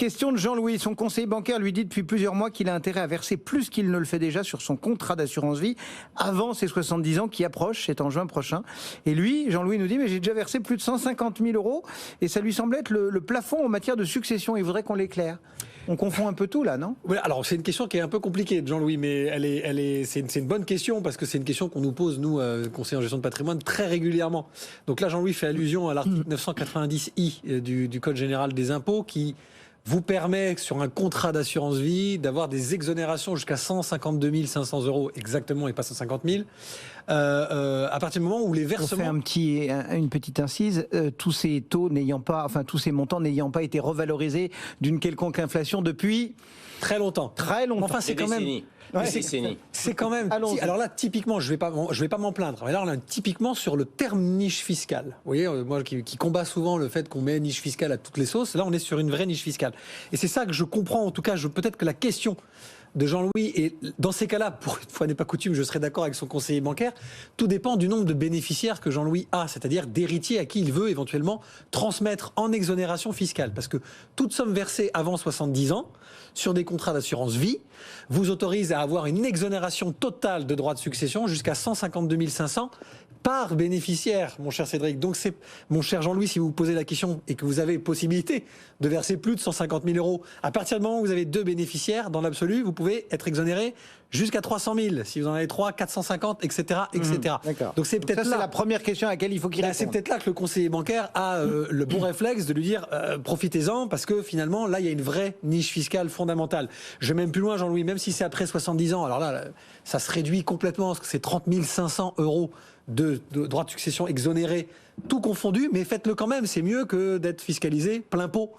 question de Jean-Louis. Son conseiller bancaire lui dit depuis plusieurs mois qu'il a intérêt à verser plus qu'il ne le fait déjà sur son contrat d'assurance vie avant ses 70 ans qui approchent, c'est en juin prochain. Et lui, Jean-Louis nous dit, mais j'ai déjà versé plus de 150 000 euros et ça lui semble être le plafond en matière de succession. Il voudrait qu'on l'éclaire. On confond un peu tout là, non ? Oui, alors c'est une question qui est un peu compliquée de Jean-Louis, mais c'est une bonne question parce que c'est une question qu'on nous pose, nous, conseillers en gestion de patrimoine, très régulièrement. Donc là, Jean-Louis fait allusion à l'article 990I du Code général des impôts qui vous permet, sur un contrat d'assurance vie, d'avoir des exonérations jusqu'à 152 500 euros exactement et pas 150 000, à partir du moment où les versements... On fait une petite incise, tous ces taux n'ayant pas, enfin tous ces montants n'ayant pas été revalorisés d'une quelconque inflation depuis... Très longtemps. Très longtemps. Enfin, c'est quand même... Ouais, c'est quand même... Alors là, typiquement, je vais pas m'en plaindre. Mais là, on est typiquement sur le terme niche fiscale. Vous voyez, moi qui combat souvent le fait qu'on met niche fiscale à toutes les sauces, là, on est sur une vraie niche fiscale. Et c'est ça que je comprends, en tout cas, peut-être que la question de Jean-Louis, et dans ces cas-là, pour une fois n'est pas coutume, je serai d'accord avec son conseiller bancaire, tout dépend du nombre de bénéficiaires que Jean-Louis a, c'est-à-dire d'héritiers à qui il veut éventuellement transmettre en exonération fiscale. Parce que toute somme versée avant 70 ans, sur des contrats d'assurance vie, vous autorise à avoir une exonération totale de droits de succession jusqu'à 152 500 par bénéficiaire, mon cher Cédric. Donc c'est, mon cher Jean-Louis, si vous vous posez la question et que vous avez possibilité de verser plus de 150 000 euros, à partir du moment où vous avez 2 bénéficiaires, dans l'absolu, vous pouvez être exonéré jusqu'à 300 000. Si vous en avez 3, 450, etc., etc. D'accord. Donc c'est peut-être ça, là. C'est la première question à laquelle il faut qu'il réponde. C'est peut-être là que le conseiller bancaire a le bon réflexe de lui dire profitez-en parce que finalement là il y a une vraie niche fiscale fondamentale. Je vais même plus loin, Jean-Louis, même si c'est après 70 ans, alors là ça se réduit complètement parce que c'est 30 500 euros de droits de succession exonérés, tout confondu, mais faites-le quand même, c'est mieux que d'être fiscalisé plein pot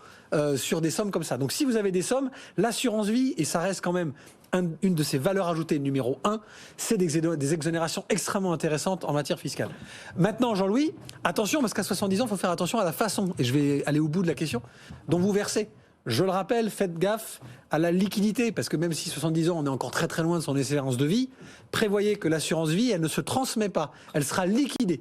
sur des sommes comme ça. Donc si vous avez des sommes, l'assurance vie, et ça reste quand même une de ses valeurs ajoutées numéro 1, c'est des exonérations extrêmement intéressantes en matière fiscale. Maintenant, Jean-Louis, attention, parce qu'à 70 ans, il faut faire attention à la façon, et je vais aller au bout de la question, dont vous versez. Je le rappelle, faites gaffe à la liquidité, parce que même si 70 ans, on est encore très très loin de son espérance de vie, prévoyez que l'assurance vie, elle ne se transmet pas, elle sera liquidée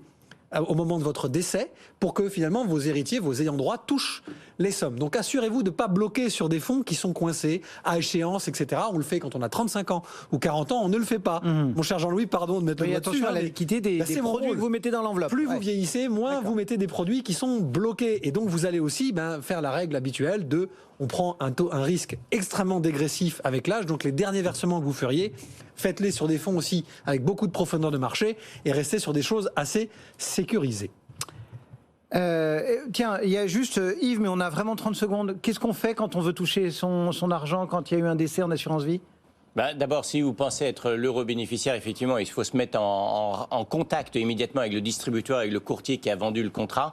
au moment de votre décès pour que finalement vos héritiers, vos ayants droit touchent les sommes. Donc assurez-vous de ne pas bloquer sur des fonds qui sont coincés à échéance, etc. On le fait quand on a 35 ans ou 40 ans, on ne le fait pas. Mon cher Jean-Louis, pardon de mettre le doigt dessus. Attention à la liquidité des produits que vous mettez dans l'enveloppe. Plus vous vieillissez, moins vous mettez des produits qui sont bloqués. Et donc vous allez aussi faire la règle habituelle de on prend un risque extrêmement dégressif avec l'âge. Donc les derniers versements que vous feriez, faites-les sur des fonds aussi avec beaucoup de profondeur de marché et restez sur des choses assez sécurisées. Tiens, il y a juste Yves, mais on a vraiment 30 secondes. Qu'est-ce qu'on fait quand on veut toucher son argent quand il y a eu un décès en assurance vie ? D'abord, si vous pensez être l'heureux bénéficiaire, effectivement, il faut se mettre en contact immédiatement avec le distributeur, avec le courtier qui a vendu le contrat,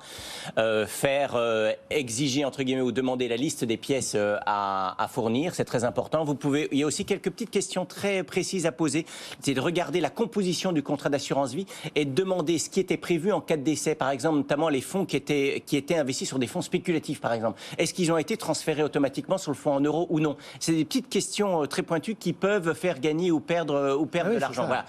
exiger, entre guillemets, ou demander la liste des pièces à fournir, c'est très important. Il y a aussi quelques petites questions très précises à poser, c'est de regarder la composition du contrat d'assurance vie et de demander ce qui était prévu en cas de décès, par exemple, notamment les fonds qui étaient investis sur des fonds spéculatifs, par exemple. Est-ce qu'ils ont été transférés automatiquement sur le fonds en euros ou non ? C'est des petites questions très pointues qui peuvent faire gagner ou perdre de l'argent. Voilà.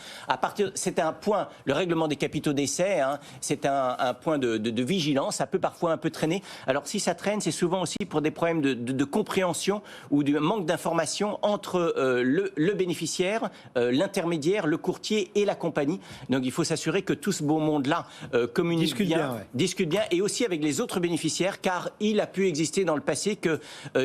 C'est un point, le règlement des capitaux d'essai, c'est un point de vigilance. Ça peut parfois un peu traîner. Alors si ça traîne, c'est souvent aussi pour des problèmes de compréhension ou du manque d'information entre le bénéficiaire, l'intermédiaire, le courtier et la compagnie. Donc il faut s'assurer que tout ce beau monde-là communique discute bien, et aussi avec les autres bénéficiaires, car il a pu exister dans le passé que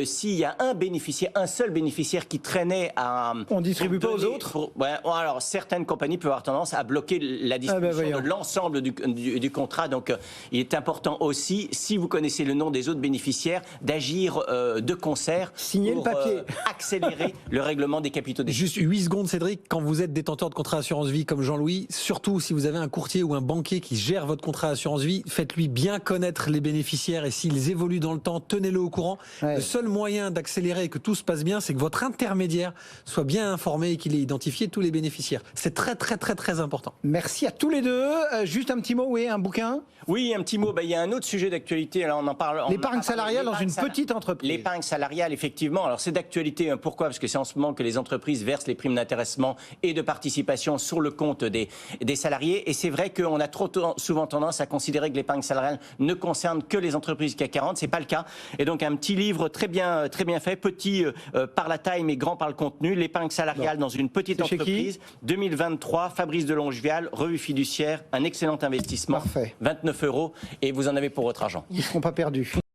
s'il y a un seul bénéficiaire qui traînait à on distribue pas aux autres. Alors certaines compagnies peuvent avoir tendance à bloquer la distribution de l'ensemble du contrat. Donc il est important aussi, si vous connaissez le nom des autres bénéficiaires, d'agir de concert signer pour le papier, accélérer le règlement des capitaux des... Juste 8 secondes, Cédric. Quand vous êtes détenteur de contrat assurance vie comme Jean-Louis, surtout si vous avez un courtier ou un banquier qui gère votre contrat assurance vie, faites-lui bien connaître les bénéficiaires et s'ils évoluent dans le temps, tenez-le au courant. Le seul moyen d'accélérer et que tout se passe bien, c'est que votre intermédiaire soit bien bien informé et qu'il ait identifié tous les bénéficiaires. C'est très très très très important. Merci à tous les deux. Juste un petit mot, oui, un bouquin. Oui, un petit mot. Il y a un autre sujet d'actualité. Alors on en parle. L'épargne salariale dans une petite entreprise. L'épargne salariale, effectivement. Alors c'est d'actualité. Pourquoi? Parce que c'est en ce moment que les entreprises versent les primes d'intéressement et de participation sur le compte des salariés. Et c'est vrai qu'on a trop souvent tendance à considérer que l'épargne salariale ne concerne que les entreprises CAC 40. C'est pas le cas. Et donc un petit livre très bien fait, petit par la taille mais grand par le contenu. L'épargne salariale dans une petite entreprise. 2023. Fabrice de Longevial, revue fiduciaire, un excellent investissement. Parfait. 29 € et vous en avez pour votre argent. Ils ne seront pas perdus.